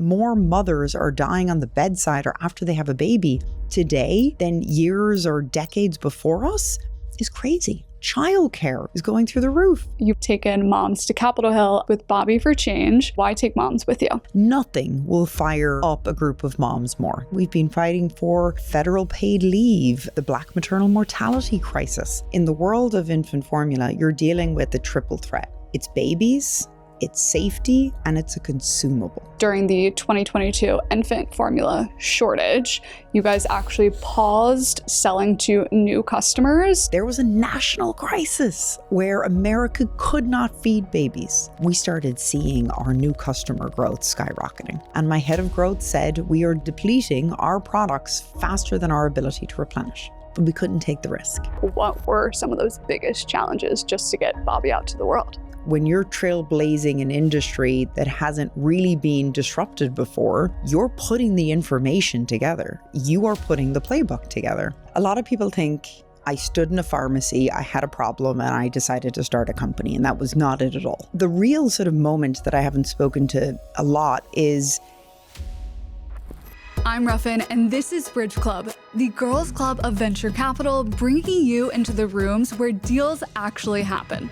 more mothers are dying on the bedside or after they have a baby today than years or decades before us is crazy. Childcare is going through the roof. You've taken moms to Capitol Hill with Bobbie for change. Why take moms with you? Nothing will fire up a group of moms more. We've been fighting for federal paid leave, the Black maternal mortality crisis. In the world of infant formula, you're dealing with a triple threat. It's babies, it's safety, and it's a consumable. During the 2022 infant formula shortage, you guys actually paused selling to new customers. There was a national crisis where America could not feed babies. We started seeing our new customer growth skyrocketing. And my head of growth said, we are depleting our products faster than our ability to replenish. But we couldn't take the risk. What were some of those biggest challenges just to get Bobbie out to the world? When you're trailblazing an industry that hasn't really been disrupted before, you're putting the information together. You are putting the playbook together. A lot of people think I stood in a pharmacy, I had a problem, and I decided to start a company, and that was not it at all. The real sort of moment that I haven't spoken to a lot is I'm Ruffin, and this is Brydge Club, the girls' club of venture capital, bringing you into the rooms where deals actually happen.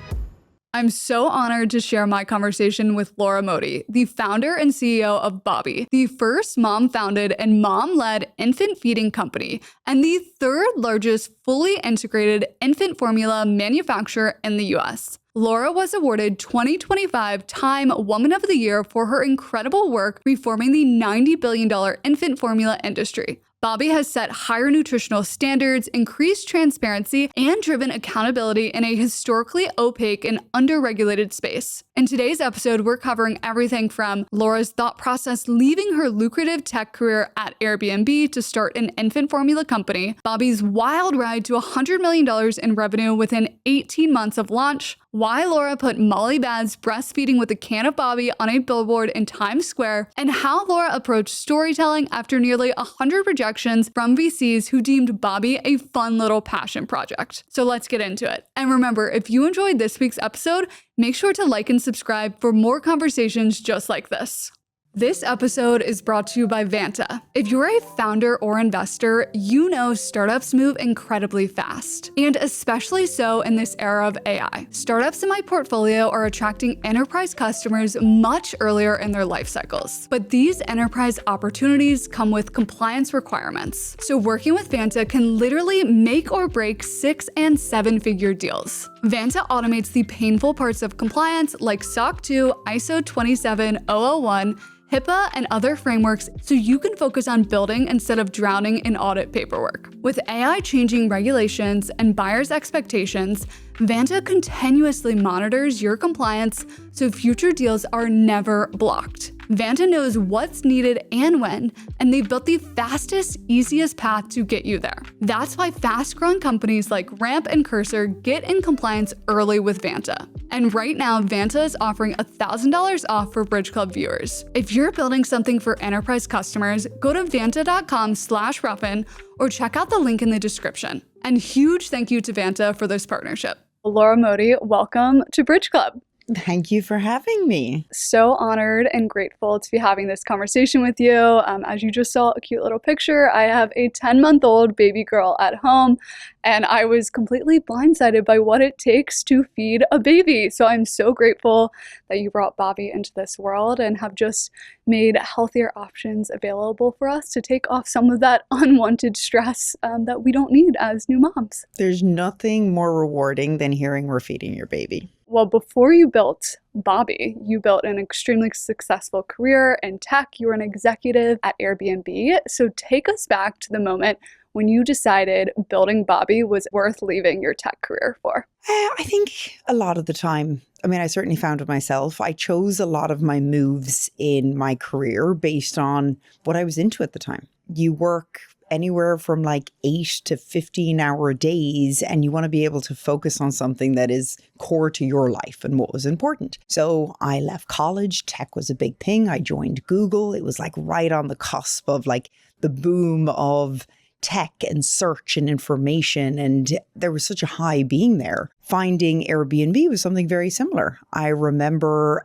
I'm so honored to share my conversation with Laura Modi, the founder and CEO of Bobbie, the first mom-founded and mom-led infant feeding company, and the third largest fully integrated infant formula manufacturer in the US. Laura was awarded 2025 Time Woman of the Year for her incredible work reforming the $90 billion infant formula industry. Bobbie has set higher nutritional standards, increased transparency, and driven accountability in a historically opaque and under-regulated space. In today's episode, we're covering everything from Laura's thought process leaving her lucrative tech career at Airbnb to start an infant formula company, Bobbie's wild ride to $100 million in revenue within 18 months of launch, why Laura put Molly Bad's breastfeeding with a can of Bobbie on a billboard in Times Square, and how Laura approached storytelling after nearly 100 rejections from VCs who deemed Bobbie a fun little passion project. So let's get into it. And remember, if you enjoyed this week's episode, make sure to like and subscribe for more conversations just like this. This episode is brought to you by Vanta. If you're a founder or investor, you know startups move incredibly fast, and especially so in this era of AI. Startups in my portfolio are attracting enterprise customers much earlier in their life cycles. But these enterprise opportunities come with compliance requirements. So working with Vanta can literally make or break 6- and 7-figure deals. Vanta automates the painful parts of compliance like SOC 2, ISO 27001, HIPAA, and other frameworks so you can focus on building instead of drowning in audit paperwork. With AI changing regulations and buyers' expectations, Vanta continuously monitors your compliance so future deals are never blocked. Vanta knows what's needed and when, and they've built the fastest, easiest path to get you there. That's why fast-growing companies like Ramp and Cursor get in compliance early with Vanta. And right now, Vanta is offering $1,000 off for Brydge Club viewers. If you're building something for enterprise customers, go to vanta.com/Ruffin or check out the link in the description. And huge thank you to Vanta for this partnership. Laura Modi, welcome to Brydge Club. Thank you for having me. So honored and grateful to be having this conversation with you. As you just saw a cute little picture, I have a 10-month-old baby girl at home, and I was completely blindsided by what it takes to feed a baby. So I'm so grateful that you brought Bobbie into this world and have just made healthier options available for us to take off some of that unwanted stress that we don't need as new moms. There's nothing more rewarding than hearing we're feeding your baby. Well, before you built Bobbie, you built an extremely successful career in tech. You were an executive at Airbnb. So take us back to the moment when you decided building Bobbie was worth leaving your tech career for. I think a lot of the time, I certainly found it myself. I chose a lot of my moves in my career based on what I was into at the time. You work anywhere from like 8 to 15-hour days, and you want to be able to focus on something that is core to your life and what was important. So I left college. Tech was a big thing. I joined Google. It was like right on the cusp of like the boom of tech and search and information, and there was such a high being there. Finding Airbnb was something very similar. I remember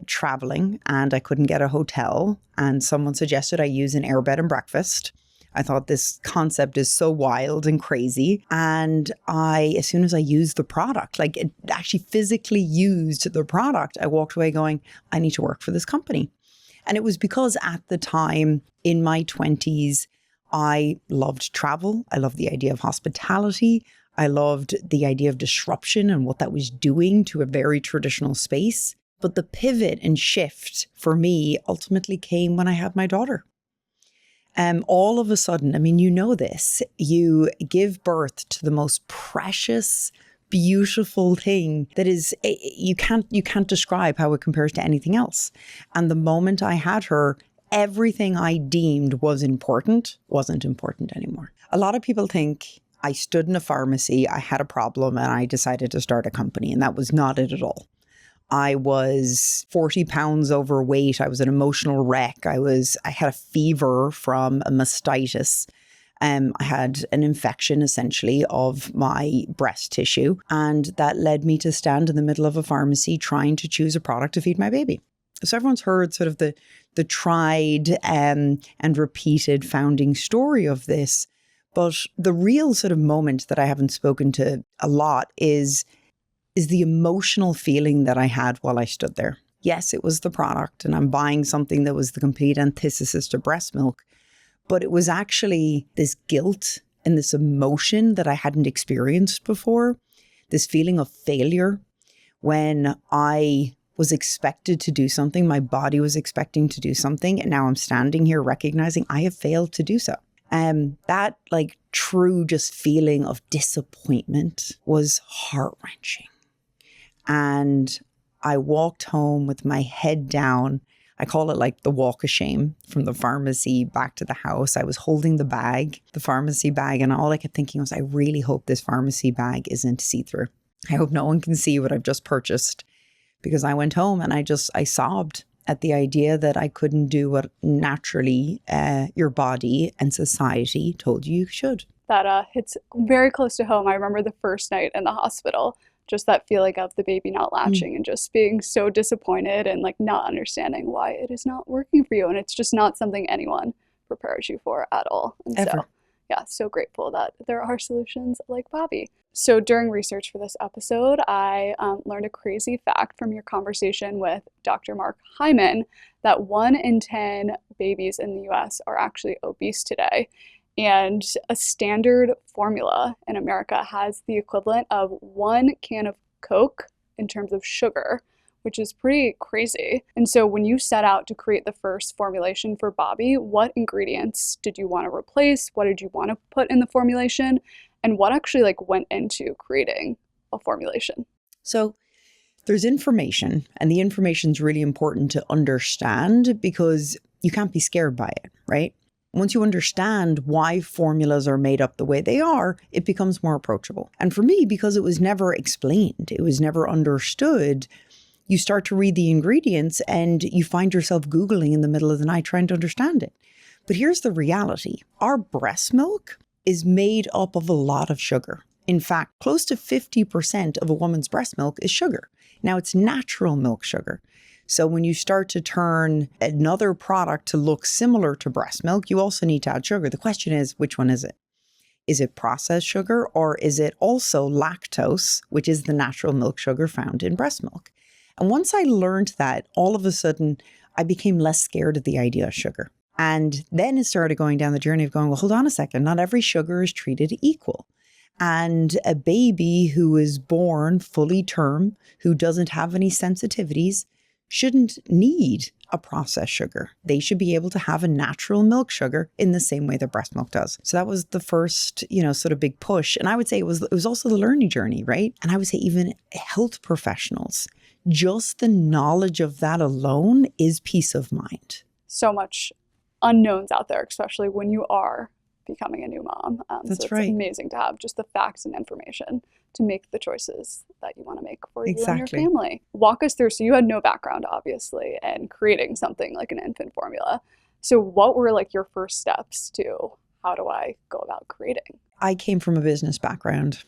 traveling and I couldn't get a hotel, and someone suggested I use an air bed and breakfast. I thought this concept is so wild and crazy. And as soon as I used the product, like it actually physically used the product, I walked away going, I need to work for this company. And it was because at the time in my 20s, I loved travel. I loved the idea of hospitality. I loved the idea of disruption and what that was doing to a very traditional space. But the pivot and shift for me ultimately came when I had my daughter. All of a sudden, I mean, you know this, you give birth to the most precious, beautiful thing that is, you can't describe how it compares to anything else. And the moment I had her, everything I deemed was important wasn't important anymore. A lot of people think I stood in a pharmacy, I had a problem, and I decided to start a company, and that was not it at all. I was 40 pounds overweight. I was an emotional wreck. I had a fever from a mastitis. I had an infection essentially of my breast tissue. And that led me to stand in the middle of a pharmacy trying to choose a product to feed my baby. So everyone's heard sort of the tried and repeated founding story of this. But the real sort of moment that I haven't spoken to a lot is the emotional feeling that I had while I stood there. Yes, it was the product, and I'm buying something that was the complete antithesis to breast milk, but it was actually this guilt and this emotion that I hadn't experienced before, this feeling of failure when I was expected to do something, my body was expecting to do something, and now I'm standing here recognizing I have failed to do so. That like true just feeling of disappointment was heart-wrenching. And I walked home with my head down. I call it like the walk of shame from the pharmacy back to the house. I was holding the bag, the pharmacy bag, and all I kept thinking was, I really hope this pharmacy bag isn't see-through. I hope no one can see what I've just purchased. Because I went home and I sobbed at the idea that I couldn't do what naturally your body and society told you should. That hits very close to home. I remember the first night in the hospital, just that feeling of the baby not latching and just being so disappointed and like not understanding why it is not working for you. And it's just not something anyone prepares you for at all. And Ever. So, yeah, so grateful that there are solutions like Bobbie. So during research for this episode, I learned a crazy fact from your conversation with Dr. Mark Hyman that 1 in 10 babies in the US are actually obese today. And a standard formula in America has the equivalent of 1 can of Coke in terms of sugar, which is pretty crazy. And so when you set out to create the first formulation for Bobbie, what ingredients did you want to replace? What did you want to put in the formulation? And what actually like went into creating a formulation? So there's information, and the information is really important to understand because you can't be scared by it, right? Once you understand why formulas are made up the way they are, it becomes more approachable. And for me, because it was never explained, it was never understood, you start to read the ingredients and you find yourself Googling in the middle of the night trying to understand it. But here's the reality. Our breast milk is made up of a lot of sugar. In fact, close to 50% of a woman's breast milk is sugar. Now, it's natural milk sugar. So when you start to turn another product to look similar to breast milk, you also need to add sugar. The question is, which one is it? Is it processed sugar, or is it also lactose, which is the natural milk sugar found in breast milk? And once I learned that, all of a sudden, I became less scared of the idea of sugar. And then it started going down the journey of going, well, hold on a second, not every sugar is treated equal. And a baby who is born fully term, who doesn't have any sensitivities, shouldn't need a processed sugar. They should be able to have a natural milk sugar in the same way that breast milk does. So that was the first, sort of big push. And I would say it was also the learning journey, right? And I would say even health professionals, just the knowledge of that alone is peace of mind. So much unknowns out there, especially when you are becoming a new mom. That's so it's right. amazing to have just the facts and information to make the choices that you want to make for you and your Exactly. family. Walk us through. So you had no background, obviously, in creating something like an infant formula. So what were like your first steps to how do I go about creating? I came from a business background.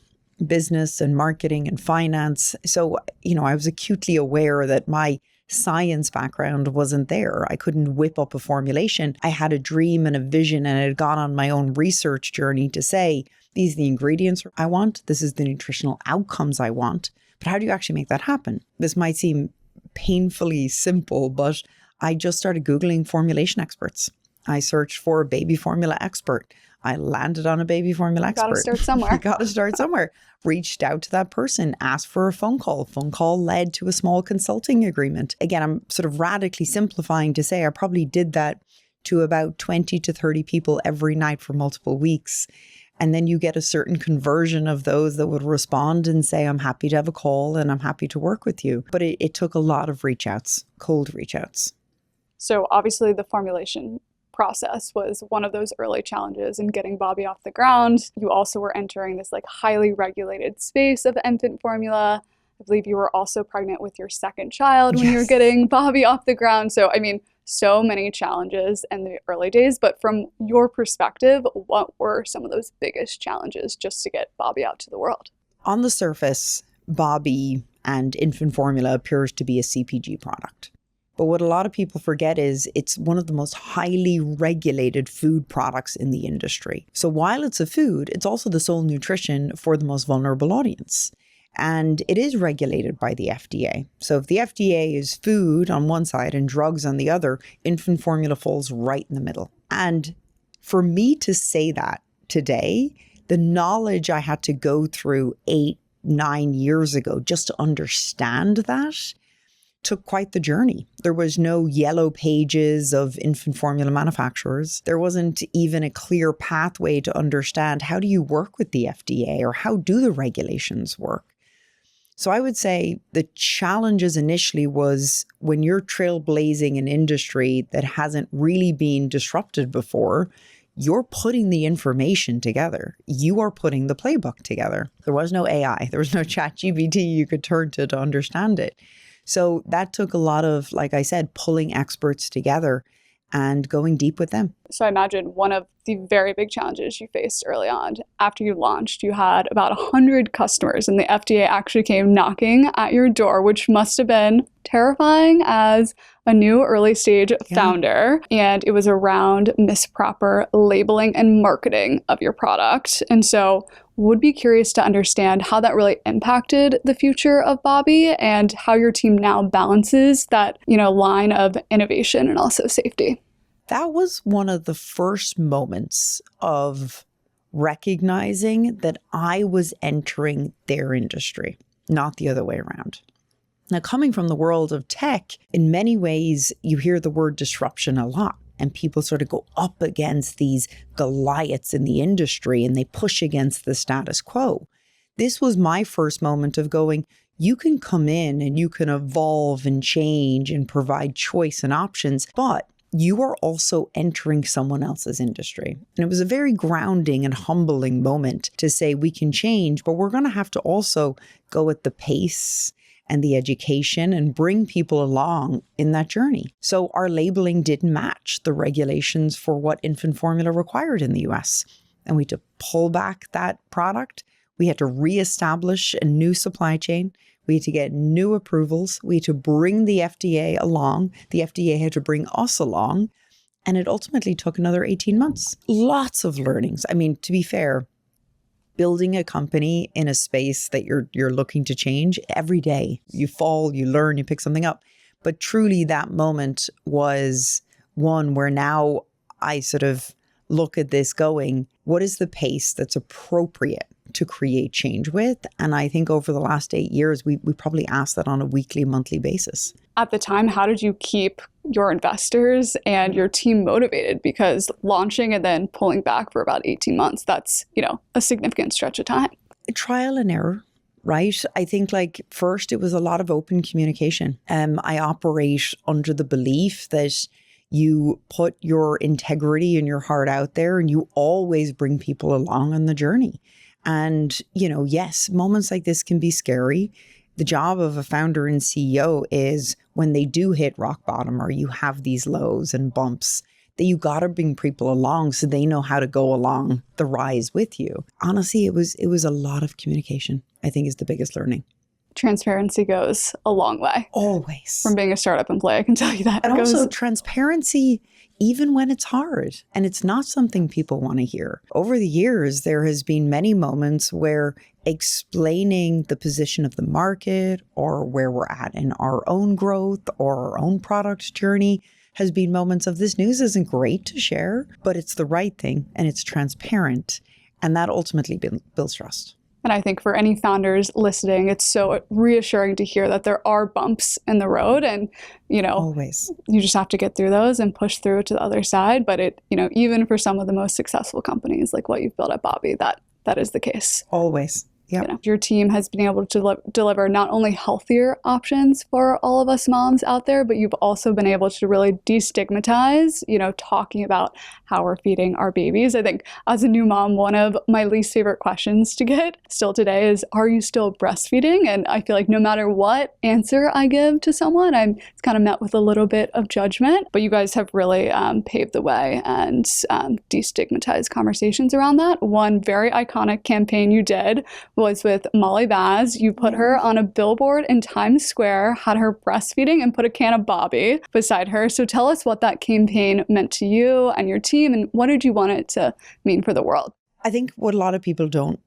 business and marketing and finance. So, I was acutely aware that my science background wasn't there. I couldn't whip up a formulation. I had a dream and a vision, and I had gone on my own research journey to say, these are the ingredients I want. This is the nutritional outcomes I want. But how do you actually make that happen? This might seem painfully simple, but I just started Googling formulation experts. I searched for a baby formula expert. I landed on a baby formula expert. Got to start somewhere. Got to start somewhere. Reached out to that person, asked for a phone call. Phone call led to a small consulting agreement. Again, I'm sort of radically simplifying to say I probably did that to about 20 to 30 people every night for multiple weeks. And then you get a certain conversion of those that would respond and say, I'm happy to have a call and I'm happy to work with you. But it took a lot of reach outs, cold reach outs. So obviously the formulation process was one of those early challenges in getting Bobbie off the ground. You also were entering this highly regulated space of infant formula. I believe you were also pregnant with your second child when you were getting Bobbie off the ground. So, so many challenges in the early days. But from your perspective, what were some of those biggest challenges just to get Bobbie out to the world? On the surface, Bobbie and infant formula appears to be a CPG product. But what a lot of people forget is it's one of the most highly regulated food products in the industry. So while it's a food, it's also the sole nutrition for the most vulnerable audience. And it is regulated by the FDA. So if the FDA is food on one side and drugs on the other, infant formula falls right in the middle. And for me to say that today, the knowledge I had to go through 8-9 years ago just to understand that took quite the journey. There was no yellow pages of infant formula manufacturers. There wasn't even a clear pathway to understand how do you work with the FDA or how do the regulations work. So I would say the challenges initially was when you're trailblazing an industry that hasn't really been disrupted before, you're putting the information together. You are putting the playbook together. There was no AI. There was no ChatGPT you could turn to understand it. So that took a lot of, like I said, pulling experts together and going deep with them. So I imagine one of the very big challenges you faced early on, after you launched, you had about 100 customers and the FDA actually came knocking at your door, which must have been terrifying as a new early stage founder. And it was around misproper labeling and marketing of your product. And so would be curious to understand how that really impacted the future of Bobbie and how your team now balances that, line of innovation and also safety. That was one of the first moments of recognizing that I was entering their industry, not the other way around. Now, coming from the world of tech, in many ways, you hear the word disruption a lot. And people sort of go up against these Goliaths in the industry and they push against the status quo. This was my first moment of going, you can come in and you can evolve and change and provide choice and options, but you are also entering someone else's industry. And it was a very grounding and humbling moment to say we can change, but we're going to have to also go at the pace and the education and bring people along in that journey. So our labeling didn't match the regulations for what infant formula required in the US. And we had to pull back that product. We had to reestablish a new supply chain. We had to get new approvals. We had to bring the FDA along. The FDA had to bring us along. And it ultimately took another 18 months. Lots of learnings. To be fair, building a company in a space that you're looking to change every day. You fall, you learn, you pick something up. But truly that moment was one where now I sort of look at this going, what is the pace that's appropriate to create change with? And I think over the last 8 years, we probably asked that on a weekly, monthly basis. At the time, how did you keep your investors and your team motivated? Because launching and then pulling back for about 18 months, that's, a significant stretch of time. Trial and error, right? I think first it was a lot of open communication. I operate under the belief that you put your integrity and your heart out there and you always bring people along on the journey. And, yes, moments like this can be scary. The job of a founder and CEO is when they do hit rock bottom or you have these lows and bumps, that you got to bring people along so they know how to go along the rise with you. Honestly, it was a lot of communication, I think, is the biggest learning. Transparency goes a long way. Always. From being a startup employee, I can tell you that. And also transparency, even when it's hard and it's not something people want to hear. Over the years, there has been many moments where explaining the position of the market or where we're at in our own growth or our own product journey has been moments of this news isn't great to share, but it's the right thing and it's transparent. And that ultimately builds trust. And I think for any founders listening, it's so reassuring to hear that there are bumps in the road and, always, you just have to get through those and push through to the other side. But it, even for some of the most successful companies like what you've built at Bobbie, that is the case. Always. Yeah. Your team has been able to deliver not only healthier options for all of us moms out there, but you've also been able to really destigmatize, talking about how we're feeding our babies. I think as a new mom, one of my least favorite questions to get still today is, are you still breastfeeding? And I feel like no matter what answer I give to someone, it's kind of met with a little bit of judgment. But you guys have really paved the way and destigmatized conversations around that. One very iconic campaign you did was with Molly Baz. You put her on a billboard in Times Square, had her breastfeeding, and put a can of Bobbie beside her. So tell us what that campaign meant to you and your team, and what did you want it to mean for the world? I think what a lot of people don't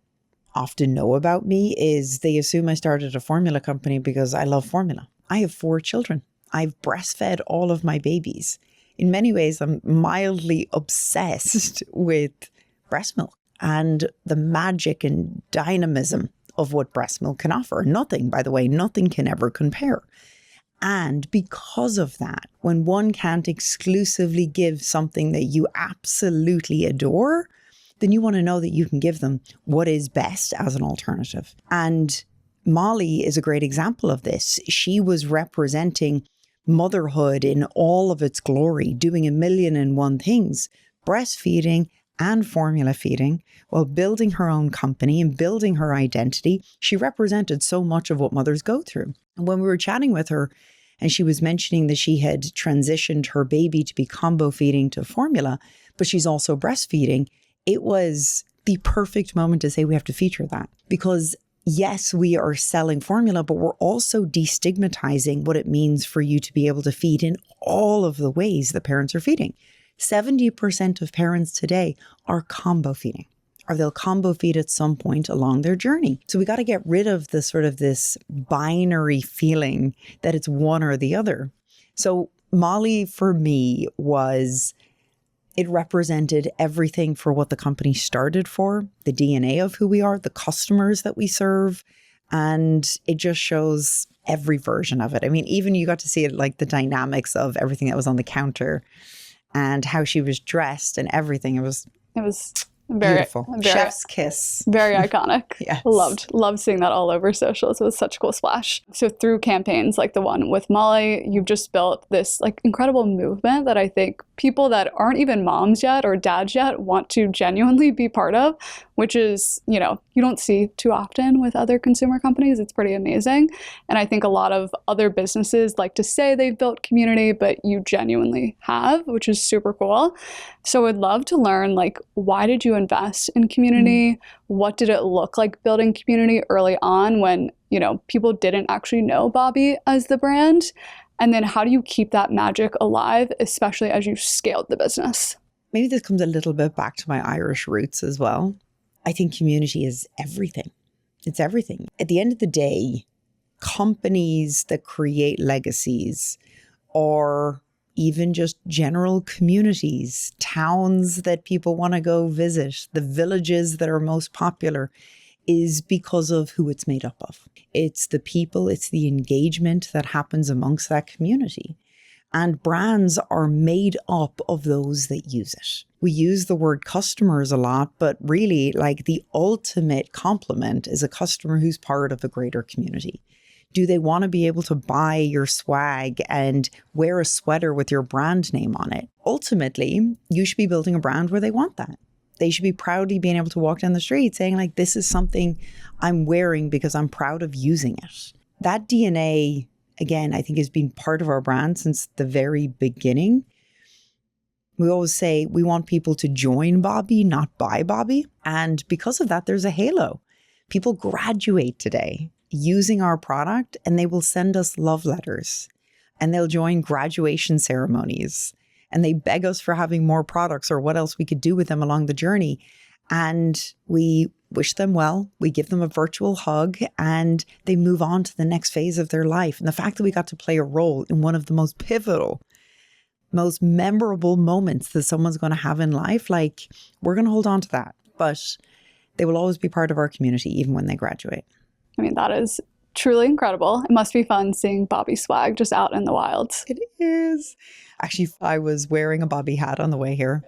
often know about me is they assume I started a formula company because I love formula. I have 4 children. I've breastfed all of my babies. In many ways, I'm mildly obsessed with breast milk and the magic and dynamism of what breast milk can offer. Nothing, by the way, nothing can ever compare. And because of that, when one can't exclusively give something that you absolutely adore, then you want to know that you can give them what is best as an alternative. And Molly is a great example of this. She was representing motherhood in all of its glory, doing 1,000,001 things, breastfeeding and formula feeding, while building her own company and building her identity. She represented so much of what mothers go through. And when we were chatting with her, and she was mentioning that she had transitioned her baby to be combo feeding to formula, but she's also breastfeeding, it was the perfect moment to say we have to feature that. Because yes, we are selling formula, but we're also destigmatizing what it means for you to be able to feed in all of the ways that parents are feeding. 70% of parents today are combo feeding, or they'll combo feed at some point along their journey. So we got to get rid of the sort of this binary feeling that it's one or the other. So Molly, for me, it represented everything for what the company started for, the DNA of who we are, the customers that we serve, and it just shows every version of it. I mean, even you got to see it, like the dynamics of everything that was on the counter and how she was dressed and everything. It was very beautiful. Chef's kiss. Very iconic. Yes. Loved seeing that all over socials. It was such a cool splash. So through campaigns like the one with Molly, you've just built this like incredible movement that I think people that aren't even moms yet or dads yet want to genuinely be part of, which is, you don't see too often with other consumer companies. It's pretty amazing. And I think a lot of other businesses like to say they've built community, but you genuinely have, which is super cool. So I'd love to learn, like, why did you invest in community? What did it look like building community early on when, people didn't actually know Bobbie as the brand? And then how do you keep that magic alive, especially as you scaled the business? Maybe this comes a little bit back to my Irish roots as well. I think community is everything. It's everything. At the end of the day, companies that create legacies, or even just general communities, towns that people want to go visit, the villages that are most popular, is because of who it's made up of. It's the people, it's the engagement that happens amongst that community. And brands are made up of those that use it. We use the word customers a lot, but really, like, the ultimate compliment is a customer who's part of a greater community. Do they want to be able to buy your swag and wear a sweater with your brand name on it? Ultimately, you should be building a brand where they want that. They should be proudly being able to walk down the street saying, like, this is something I'm wearing because I'm proud of using it. That DNA, again, I think has been part of our brand since the very beginning. We always say we want people to join Bobbie, not buy Bobbie. And because of that, there's a halo. People graduate today using our product and they will send us love letters and they'll join graduation ceremonies and they beg us for having more products or what else we could do with them along the journey. And we wish them well. We give them a virtual hug and they move on to the next phase of their life. And the fact that we got to play a role in one of the most pivotal, most memorable moments that someone's going to have in life, like we're going to hold on to that. But they will always be part of our community, even when they graduate. I mean, that is truly incredible. It must be fun seeing Bobbie swag just out in the wild. It is. Actually, I was wearing a Bobbie hat on the way here.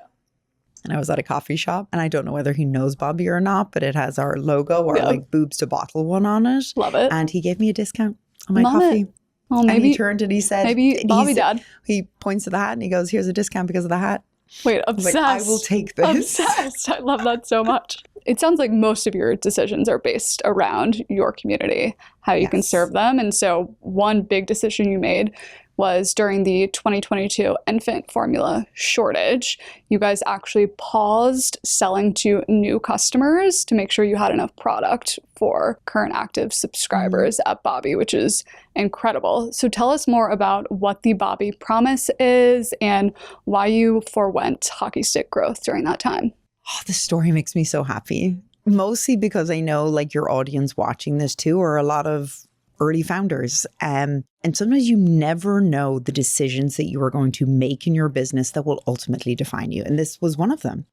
And I was at a coffee shop. And I don't know whether he knows Bobbie or not, but it has our logo, our like boobs to bottle one on it. Love it. And he gave me a discount on my Love coffee. It. Well, maybe, and he turned and he said, maybe Bobbie dad. He points to the hat and he goes, here's a discount because of the hat. Wait, obsessed. Like, I will take this. Obsessed. I love that so much. It sounds like most of your decisions are based around your community, how you can serve them. And so one big decision you made was during the 2022 infant formula shortage, you guys actually paused selling to new customers to make sure you had enough product for current active subscribers at Bobbie, which is incredible. So tell us more about what the Bobbie promise is and why you forewent hockey stick growth during that time. Oh, this story makes me so happy. Mostly because I know like your audience watching this too are a lot of early founders. And sometimes you never know the decisions that you are going to make in your business that will ultimately define you. And this was one of them.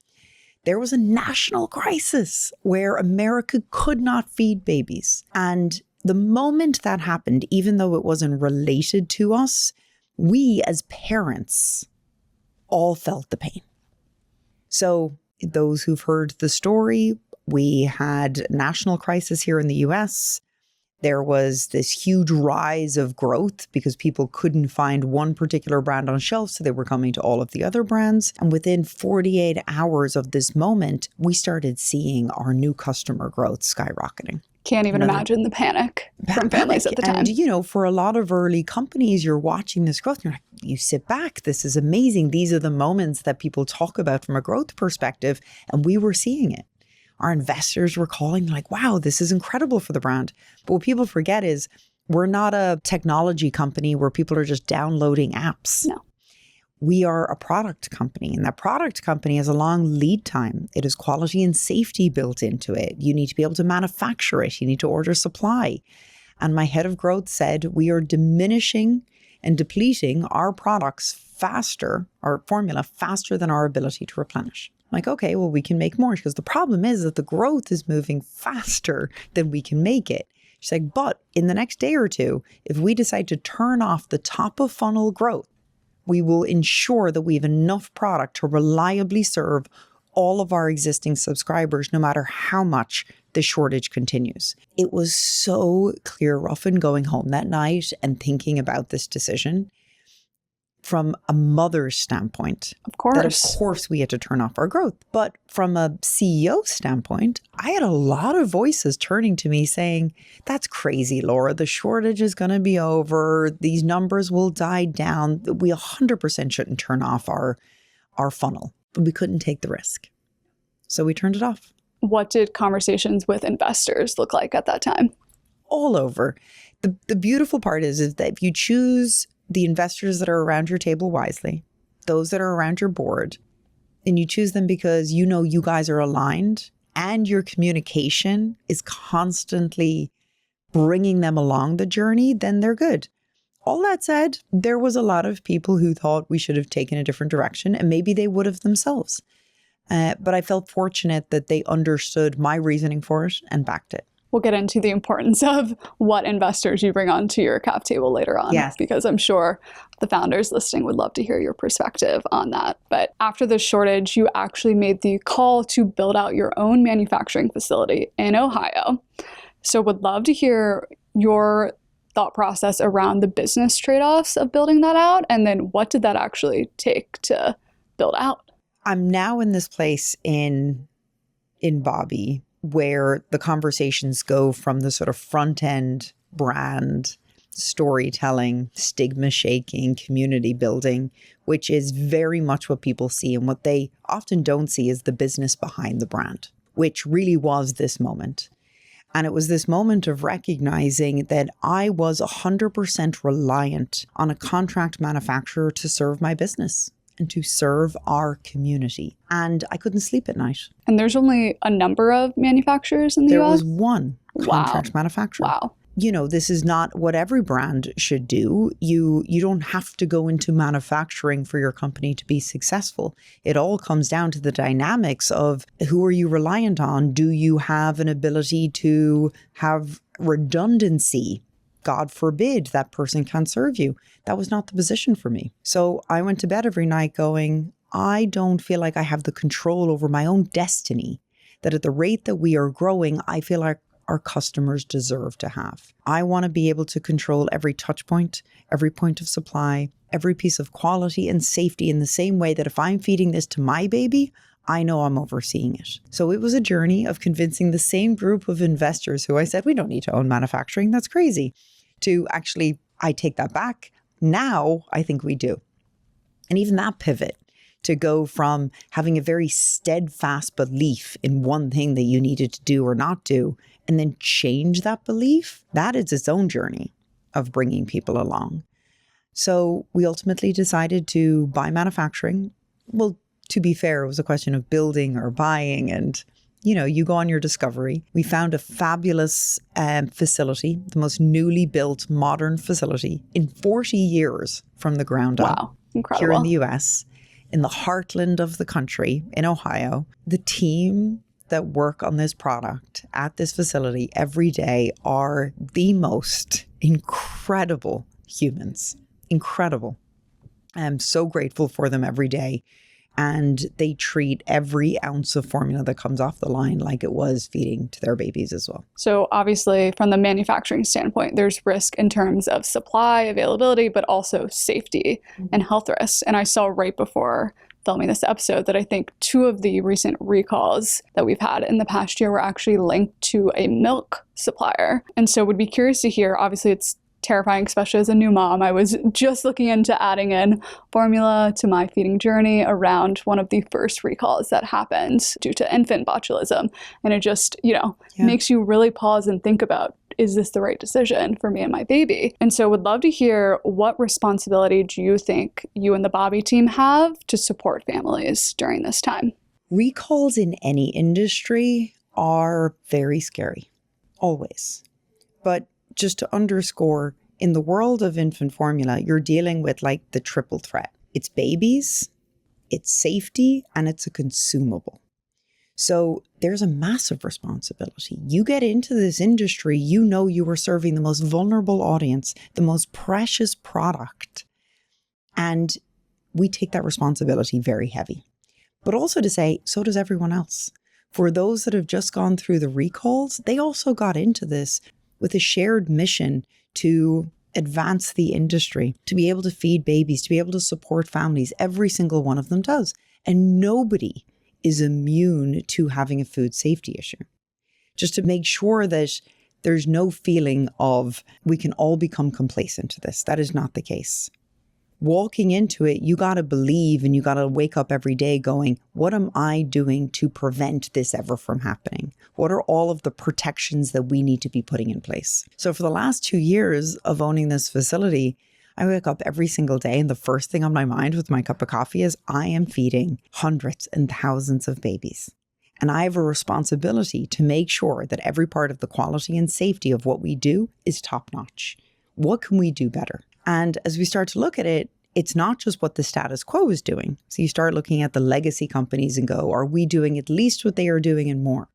There was a national crisis where America could not feed babies. And the moment that happened, even though it wasn't related to us, we as parents all felt the pain. So those who've heard the story, we had a national crisis here in the US. There was this huge rise of growth because people couldn't find one particular brand on shelves, so they were coming to all of the other brands. And within 48 hours of this moment, we started seeing our new customer growth skyrocketing. Can't even imagine the panic from families at the time. And, you know, for a lot of early companies, you're watching this growth. You're like, you sit back. This is amazing. These are the moments that people talk about from a growth perspective. And we were seeing it. Our investors were calling like, wow, this is incredible for the brand. But what people forget is we're not a technology company where people are just downloading apps. No. We are a product company, and that product company has a long lead time. It has quality and safety built into it. You need to be able to manufacture it. You need to order supply. And my head of growth said, we are diminishing and depleting our products faster, our formula faster than our ability to replenish. I'm like, okay, well, we can make more, because the problem is that the growth is moving faster than we can make it. She's like, but in the next day or two, if we decide to turn off the top of funnel growth, we will ensure that we have enough product to reliably serve all of our existing subscribers, no matter how much the shortage continues. It was so clear, Ruffin, going home that night and thinking about this decision from a mother's standpoint. Of course. That of course we had to turn off our growth. But from a CEO standpoint, I had a lot of voices turning to me saying, that's crazy, Laura. The shortage is going to be over. These numbers will die down. We 100% shouldn't turn off our funnel. But we couldn't take the risk. So we turned it off. What did conversations with investors look like at that time? All over. The beautiful part is that if you choose the investors that are around your table wisely, those that are around your board, and you choose them because you know you guys are aligned and your communication is constantly bringing them along the journey, then they're good. All that said, there was a lot of people who thought we should have taken a different direction, and maybe they would have themselves. But I felt fortunate that they understood my reasoning for it and backed it. We'll get into the importance of what investors you bring onto your cap table later on, yes, because I'm sure the founders listening would love to hear your perspective on that. But after the shortage, you actually made the call to build out your own manufacturing facility in Ohio. So would love to hear your thought process around the business trade-offs of building that out, and then what did that actually take to build out? I'm now in this place in Bobbie where the conversations go from the sort of front end brand storytelling, stigma shaking, community building, which is very much what people see. And what they often don't see is the business behind the brand, which really was this moment. And it was this moment of recognizing that I was 100% reliant on a contract manufacturer to serve my business and to serve our community. And I couldn't sleep at night. And there's only a number of manufacturers in the US? There was one contract manufacturer. Wow. You know, this is not what every brand should do. You don't have to go into manufacturing for your company to be successful. It all comes down to the dynamics of who are you reliant on? Do you have an ability to have redundancy? God forbid that person can't serve you. That was not the position for me. So I went to bed every night going, I don't feel like I have the control over my own destiny, that at the rate that we are growing, I feel like our customers deserve to have. I want to be able to control every touch point, every point of supply, every piece of quality and safety in the same way that if I'm feeding this to my baby, I know I'm overseeing it. So it was a journey of convincing the same group of investors who I said, we don't need to own manufacturing, that's crazy, to actually, I take that back. Now I think we do. And even that pivot to go from having a very steadfast belief in one thing that you needed to do or not do, and then change that belief, that is its own journey of bringing people along. So we ultimately decided to buy manufacturing. Well, to be fair, it was a question of building or buying, and you go on your discovery. We found a fabulous facility, the most newly built modern facility in 40 years from the ground up. Wow, incredible. Here in the US, in the heartland of the country, in Ohio. The team that work on this product at this facility every day are the most incredible humans. Incredible. I'm so grateful for them every day. And they treat every ounce of formula that comes off the line like it was feeding to their babies as well. So obviously, from the manufacturing standpoint, there's risk in terms of supply, availability, but also safety and health risks. And I saw right before filming this episode that I think 2 of the recent recalls that we've had in the past year were actually linked to a milk supplier. And so would be curious to hear, obviously it's terrifying, especially as a new mom. I was just looking into adding in formula to my feeding journey around one of the first recalls that happened due to infant botulism. And it just, makes you really pause and think about, is this the right decision for me and my baby? And so would love to hear, what responsibility do you think you and the Bobbie team have to support families during this time? Recalls in any industry are very scary, always. But just to underscore, in the world of infant formula, you're dealing with like the triple threat. It's babies, it's safety, and it's a consumable. So there's a massive responsibility. You get into this industry, you know you are serving the most vulnerable audience, the most precious product. And we take that responsibility very heavy. But also to say, so does everyone else. For those that have just gone through the recalls, they also got into this with a shared mission to advance the industry, to be able to feed babies, to be able to support families. Every single one of them does. And nobody is immune to having a food safety issue. Just to make sure that there's no feeling of we can all become complacent to this. That is not the case. Walking into it, you got to believe and you got to wake up every day going, what am I doing to prevent this ever from happening? What are all of the protections that we need to be putting in place? So for the last 2 years of owning this facility, I wake up every single day and the first thing on my mind with my cup of coffee is I am feeding hundreds and thousands of babies. And I have a responsibility to make sure that every part of the quality and safety of what we do is top notch. What can we do better? And as we start to look at it, it's not just what the status quo is doing. So you start looking at the legacy companies and go, are we doing at least what they are doing and more?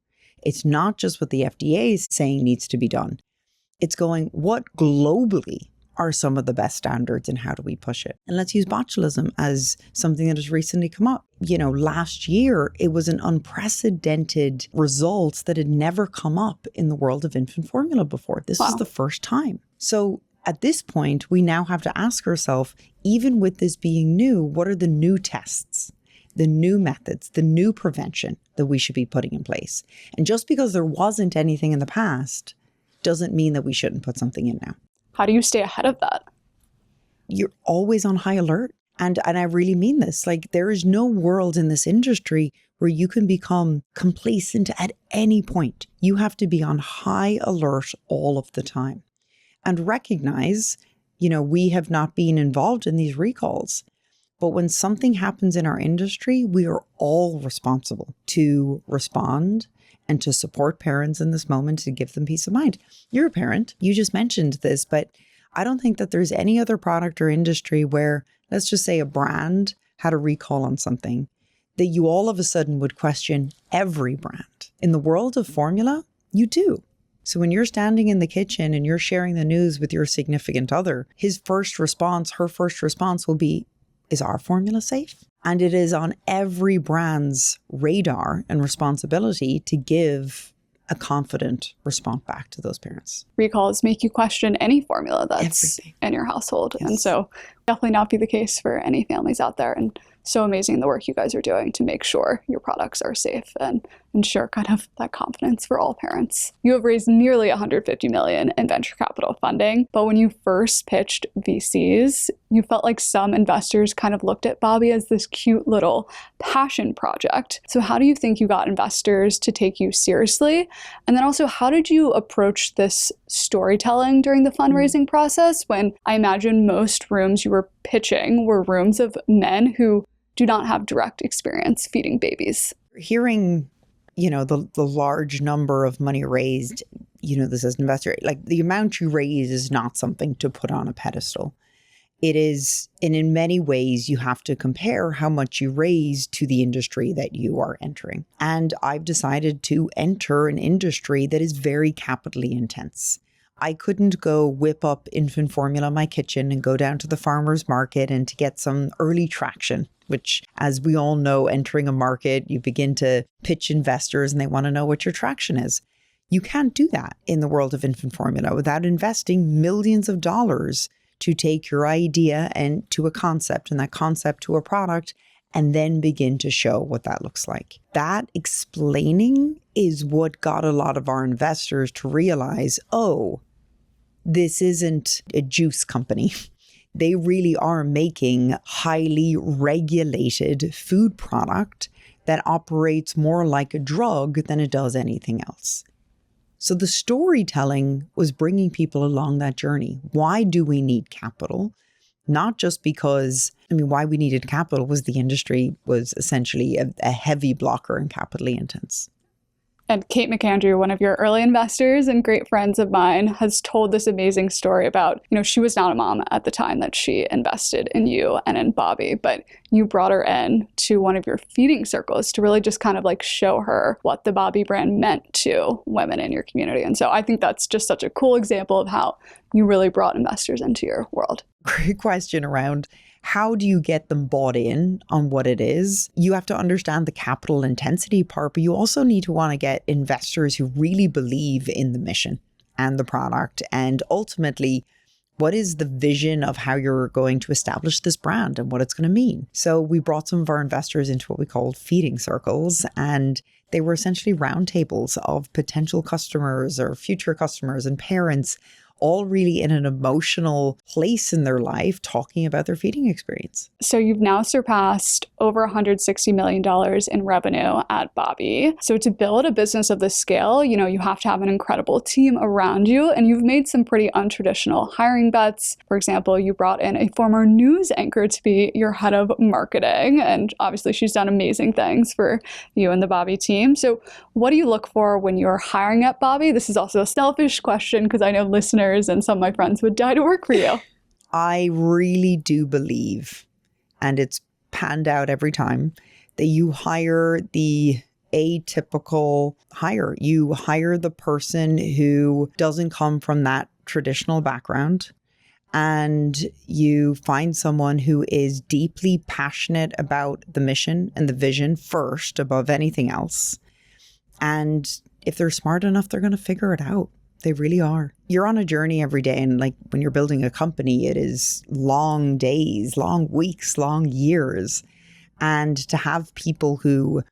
It's not just what the FDA is saying needs to be done. It's going, what globally are some of the best standards and how do we push it? And let's use botulism as something that has recently come up. Last year, it was an unprecedented result that had never come up in the world of infant formula before. This was the first time. So at this point, we now have to ask ourselves, even with this being new, what are the new tests, the new methods, the new prevention that we should be putting in place? And just because there wasn't anything in the past doesn't mean that we shouldn't put something in now. How do you stay ahead of that? You're always on high alert. And I really mean this. Like, there is no world in this industry where you can become complacent at any point. You have to be on high alert all of the time and recognize, we have not been involved in these recalls. But when something happens in our industry, we are all responsible to respond and to support parents in this moment, to give them peace of mind. You're a parent. You just mentioned this, but I don't think that there's any other product or industry where, let's just say, a brand had a recall on something, that you all of a sudden would question every brand. In the world of formula, you do. So when you're standing in the kitchen and you're sharing the news with your significant other, her first response will be, is our formula safe? And it is on every brand's radar and responsibility to give a confident response back to those parents. Recalls make you question any formula that's Everything. in your household. Yes. And so definitely not be the case for any families out there. And so amazing the work you guys are doing to make sure your products are safe and ensure kind of that confidence for all parents. You have raised nearly $150 million in venture capital funding, but when you first pitched VCs, you felt like some investors kind of looked at Bobbie as this cute little passion project. So how do you think you got investors to take you seriously? And then also, how did you approach this storytelling during the fundraising process, when I imagine most rooms you were pitching were rooms of men who do not have direct experience feeding babies? Hearing, the large number of money raised, this as an investor, like, the amount you raise is not something to put on a pedestal. It is, and in many ways, you have to compare how much you raise to the industry that you are entering. And I've decided to enter an industry that is very capitally intense. I couldn't go whip up infant formula in my kitchen and go down to the farmer's market and to get some early traction, which, as we all know, entering a market, you begin to pitch investors and they want to know what your traction is. You can't do that in the world of infant formula without investing millions of dollars to take your idea and to a concept, and that concept to a product, and then begin to show what that looks like. That explaining is what got a lot of our investors to realize, oh, this isn't a juice company. They really are making highly regulated food product that operates more like a drug than it does anything else. So the storytelling was bringing people along that journey. Why do we need capital? Not just because, why we needed capital was the industry was essentially a heavy blocker and capitally intense. And Kate McAndrew, one of your early investors and great friends of mine, has told this amazing story about, she was not a mom at the time that she invested in you and in Bobbie, but you brought her in to one of your feeding circles to really just kind of like show her what the Bobbie brand meant to women in your community. And so I think that's just such a cool example of how you really brought investors into your world. Great question around how do you get them bought in on what it is? You have to understand the capital intensity part, but you also need to want to get investors who really believe in the mission and the product, and ultimately, what is the vision of how you're going to establish this brand and what it's going to mean? So we brought some of our investors into what we called feeding circles, and they were essentially roundtables of potential customers or future customers and parents, all really in an emotional place in their life, talking about their feeding experience. So you've now surpassed over $160 million in revenue at Bobbie. So to build a business of this scale, you have to have an incredible team around you, and you've made some pretty untraditional hiring bets. For example, you brought in a former news anchor to be your head of marketing, and obviously she's done amazing things for you and the Bobbie team. So what do you look for when you're hiring at Bobbie? This is also a selfish question because I know listeners and some of my friends would die to work for you. I really do believe, and it's panned out every time, that you hire the atypical hire. You hire the person who doesn't come from that traditional background, and you find someone who is deeply passionate about the mission and the vision first above anything else. And if they're smart enough, they're going to figure it out. They really are. You're on a journey every day. And like when you're building a company, it is long days, long weeks, long years. And to have people who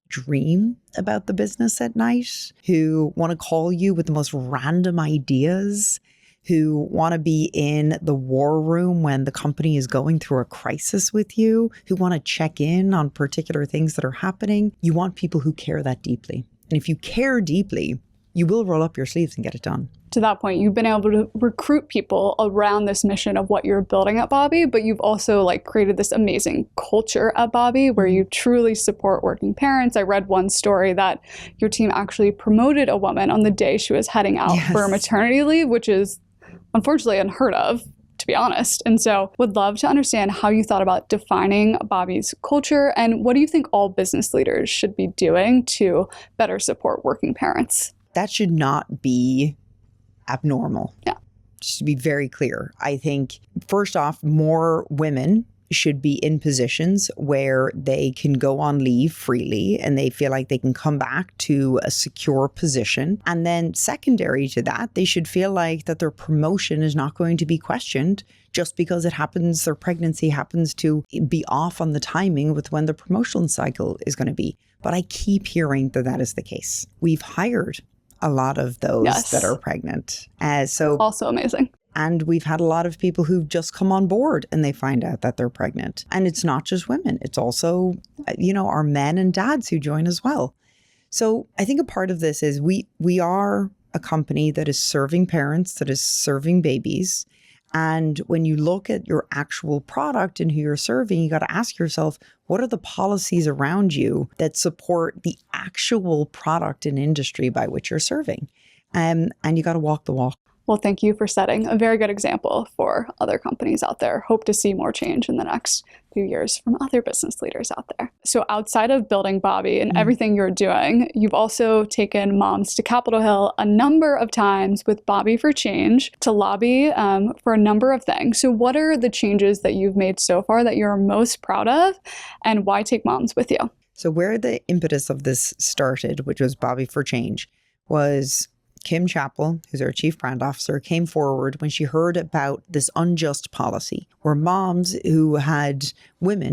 dream about the business at night, who want to call you with the most random ideas, who want to be in the war room when the company is going through a crisis with you, who want to check in on particular things that are happening. You want people who care that deeply. And if you care deeply, you will roll up your sleeves and get it done. To that point, you've been able to recruit people around this mission of what you're building at Bobbie, but you've also created this amazing culture at Bobbie where you truly support working parents. I read one story that your team actually promoted a woman on the day she was heading out for maternity leave, which is unfortunately unheard of, to be honest. And so would love to understand how you thought about defining Bobbie's culture, and what do you think all business leaders should be doing to better support working parents? That should not be abnormal. Yeah. Just to be very clear. I think, first off, more women should be in positions where they can go on leave freely and they feel like they can come back to a secure position. And then secondary to that, they should feel like that their promotion is not going to be questioned just because it happens, their pregnancy happens to be off on the timing with when the promotion cycle is going to be. But I keep hearing that that is the case. We've hired a lot of those that are pregnant. So also amazing. And we've had a lot of people who've just come on board and they find out that they're pregnant. And it's not just women. It's also, our men and dads who join as well. So I think a part of this is we are a company that is serving parents, that is serving babies. And when you look at your actual product and who you're serving, you got to ask yourself, what are the policies around you that support the actual product and industry by which you're serving? And you got to walk the walk. Well, thank you for setting a very good example for other companies out there. Hope to see more change in the next few years from other business leaders out there. So outside of building Bobbie and everything you're doing, you've also taken moms to Capitol Hill a number of times with Bobbie for Change to lobby for a number of things. So what are the changes that you've made so far that you're most proud of, and why take moms with you? So where the impetus of this started, which was Bobbie for Change, was Kim Chappell, who's our chief brand officer, came forward when she heard about this unjust policy where women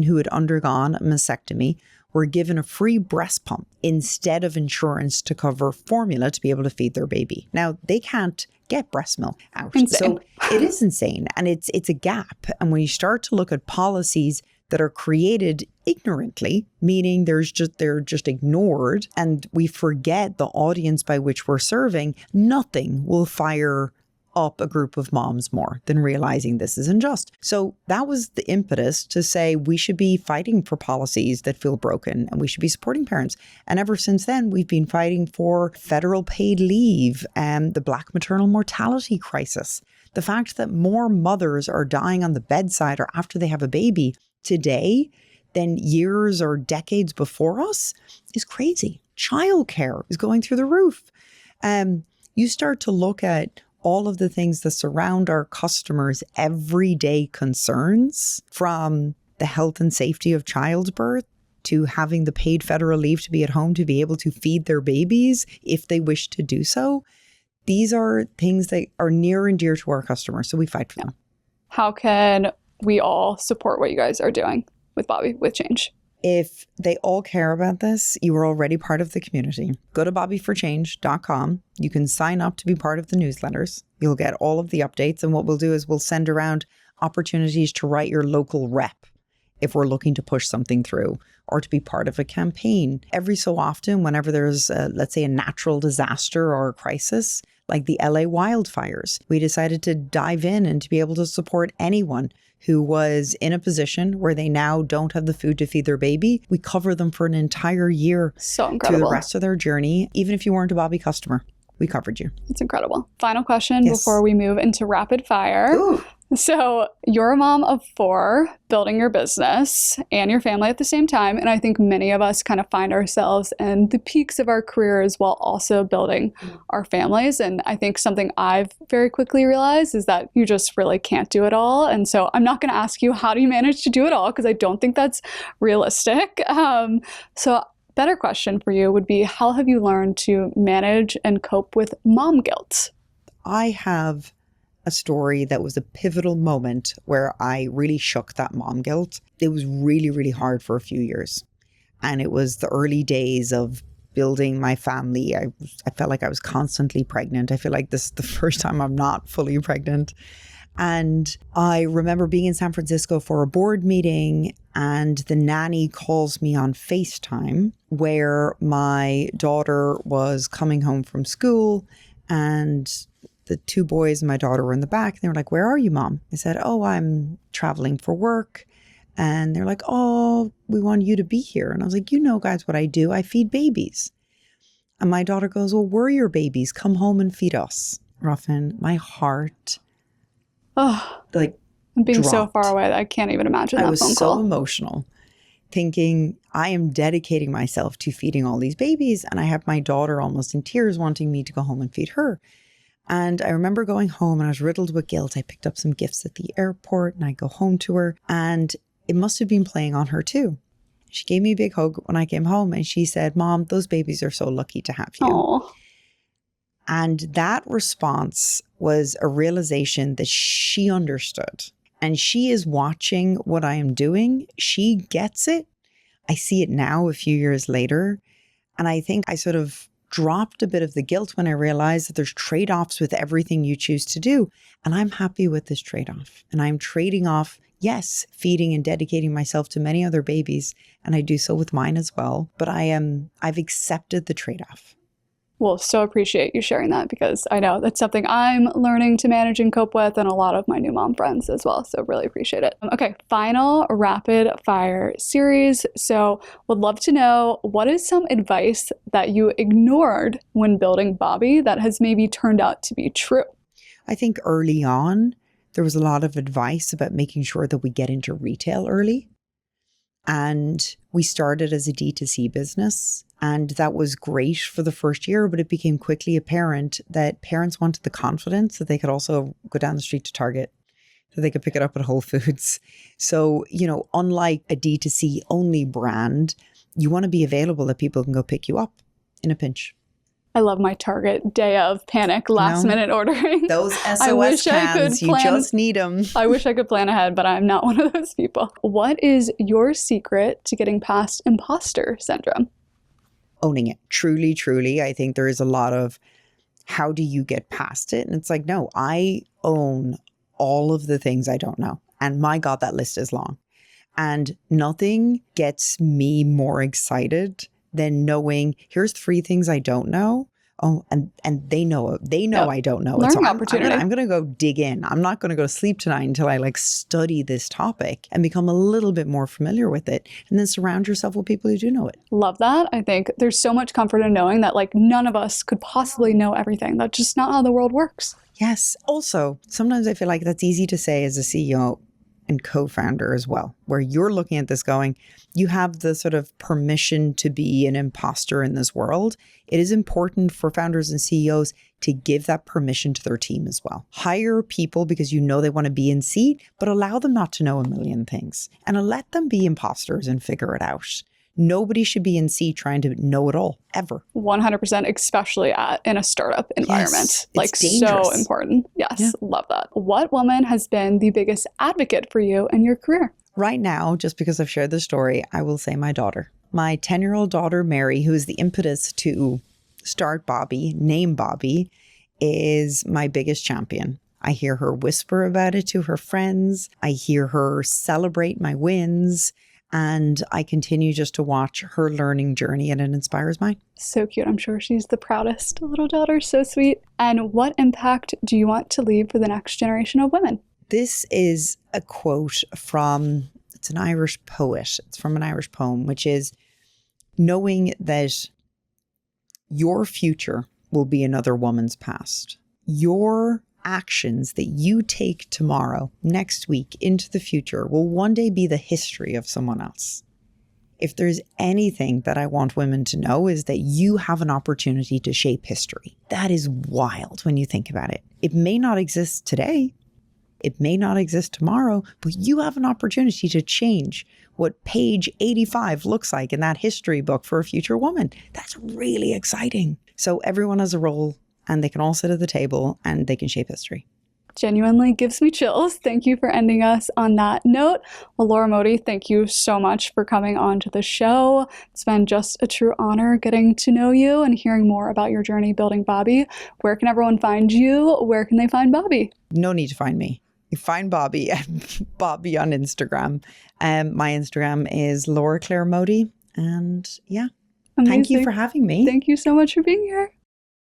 who had undergone a mastectomy were given a free breast pump instead of insurance to cover formula to be able to feed their baby. Now, they can't get breast milk out. Insane. So it is insane. And it's a gap. And when you start to look at policies that are created ignorantly, meaning they're just ignored, and we forget the audience by which we're serving, nothing will fire up a group of moms more than realizing this is unjust. So that was the impetus to say we should be fighting for policies that feel broken and we should be supporting parents. And ever since then, we've been fighting for federal paid leave and the Black maternal mortality crisis. The fact that more mothers are dying on the bedside or after they have a baby today than years or decades before us is crazy. Childcare is going through the roof. You start to look at all of the things that surround our customers' everyday concerns, from the health and safety of childbirth to having the paid federal leave to be at home to be able to feed their babies if they wish to do so. These are things that are near and dear to our customers, so we fight for them. How can we all support what you guys are doing with Bobbie with Change? If they all care about this, you are already part of the community. Go to bobbieforchange.com. You can sign up to be part of the newsletters. You'll get all of the updates. And what we'll do is we'll send around opportunities to write your local rep if we're looking to push something through, or to be part of a campaign. Every so often, whenever there's, let's say, a natural disaster or a crisis, like the LA wildfires, we decided to dive in and to be able to support anyone who was in a position where they now don't have the food to feed their baby. We cover them for an entire year. So incredible. To the rest of their journey. Even if you weren't a Bobbie customer, we covered you. It's incredible. Final question before we move into rapid fire. Ooh. So you're a mom of 4, building your business and your family at the same time. And I think many of us kind of find ourselves in the peaks of our careers while also building our families. And I think something I've very quickly realized is that you just really can't do it all. And so I'm not going to ask you, how do you manage to do it all? Because I don't think that's realistic. So better question for you would be, how have you learned to manage and cope with mom guilt? I have a story that was a pivotal moment where I really shook that mom guilt. It was really, really hard for a few years. And it was the early days of building my family, I felt like I was constantly pregnant. I feel like this is the first time I'm not fully pregnant. And I remember being in San Francisco for a board meeting, and the nanny calls me on FaceTime where my daughter was coming home from school, and the two boys and my daughter were in the back. And they were like, "Where are you, Mom?" I said, "Oh, I'm traveling for work." And they're like, "Oh, we want you to be here." And I was like, "You know, guys, what I do? I feed babies." And my daughter goes, "Well, we're your babies. Come home and feed us." Ruffin, my heart, like, being dropped. so far away, I can't even imagine that phone call. I was so emotional, thinking I am dedicating myself to feeding all these babies. And I have my daughter almost in tears wanting me to go home and feed her. And I remember going home and I was riddled with guilt. I picked up some gifts at the airport and I go home to her, and it must have been playing on her too. She gave me a big hug when I came home and she said, "Mom, those babies are so lucky to have you." Aww. And that response was a realization that she understood. And she is watching what I am doing. She gets it. I see it now a few years later. And I think I sort of dropped a bit of the guilt when I realized that there's trade-offs with everything you choose to do. And I'm happy with this trade-off. And I'm trading off, yes, feeding and dedicating myself to many other babies. And I do so with mine as well. But I've accepted the trade-off. Well, so appreciate you sharing that, because I know that's something I'm learning to manage and cope with, and a lot of my new mom friends as well. So really appreciate it. Okay, final rapid fire series. So would love to know, what is some advice that you ignored when building Bobbie that has maybe turned out to be true? I think early on, there was a lot of advice about making sure that we get into retail early. And we started as a D2C business, and that was great for the first year, but it became quickly apparent that parents wanted the confidence that they could also go down the street to Target, that they could pick it up at Whole Foods. So, unlike a D2C only brand, you want to be available that people can go pick you up in a pinch. I love my Target day of panic, last minute ordering. Those SOS cans, you just need them. I wish I could plan ahead, but I'm not one of those people. What is your secret to getting past imposter syndrome? Owning it. Truly, truly. I think there is a lot of, how do you get past it? And it's like, no, I own all of the things I don't know. And my God, that list is long. And nothing gets me more excited than knowing, here's 3 things I don't know. Oh, and they know yep. I don't know. Learning opportunity. I'm going to go dig in. I'm not going to go to sleep tonight until I study this topic and become a little bit more familiar with it. And then surround yourself with people who do know it. Love that. I think there's so much comfort in knowing that none of us could possibly know everything. That's just not how the world works. Yes. Also, sometimes I feel like that's easy to say as a CEO and co-founder as well, where you're looking at this going, you have the sort of permission to be an imposter in this world. It is important for founders and CEOs to give that permission to their team as well. Hire people because you know they want to be in seat, but allow them not to know a million things and let them be imposters and figure it out. Nobody should be in seat trying to know it all, ever. 100%, especially in a startup environment. Yes, it's dangerous. So important. Yes, Love that. What woman has been the biggest advocate for you in your career? Right now, just because I've shared the story, I will say my daughter. My 10-year-old daughter, Mary, who is the impetus to start Bobbie, name Bobbie, is my biggest champion. I hear her whisper about it to her friends. I hear her celebrate my wins. And I continue just to watch her learning journey, and it inspires mine. So cute. I'm sure she's the proudest little daughter. So sweet. And what impact do you want to leave for the next generation of women? This is a quote from, it's an Irish poet. It's from an Irish poem, which is, knowing that your future will be another woman's past. Your actions that you take tomorrow, next week, into the future will one day be the history of someone else. If there's anything that I want women to know is that you have an opportunity to shape history. That is wild when you think about it. It may not exist today. It may not exist tomorrow, but you have an opportunity to change what page 85 looks like in that history book for a future woman. That's really exciting. So everyone has a role, and they can all sit at the table and they can shape history. genuinely gives me chills. Thank you for ending us on that note. Well, Laura Modi, thank you so much for coming on to the show. It's been just a true honor getting to know you and hearing more about your journey building Bobbie. Where can everyone find you? Where can they find Bobbie? No need to find me. You find Bobbie at Bobbie on Instagram. My Instagram is Laura Claire Modi. And yeah, Amazing. Thank you for having me. Thank you so much for being here.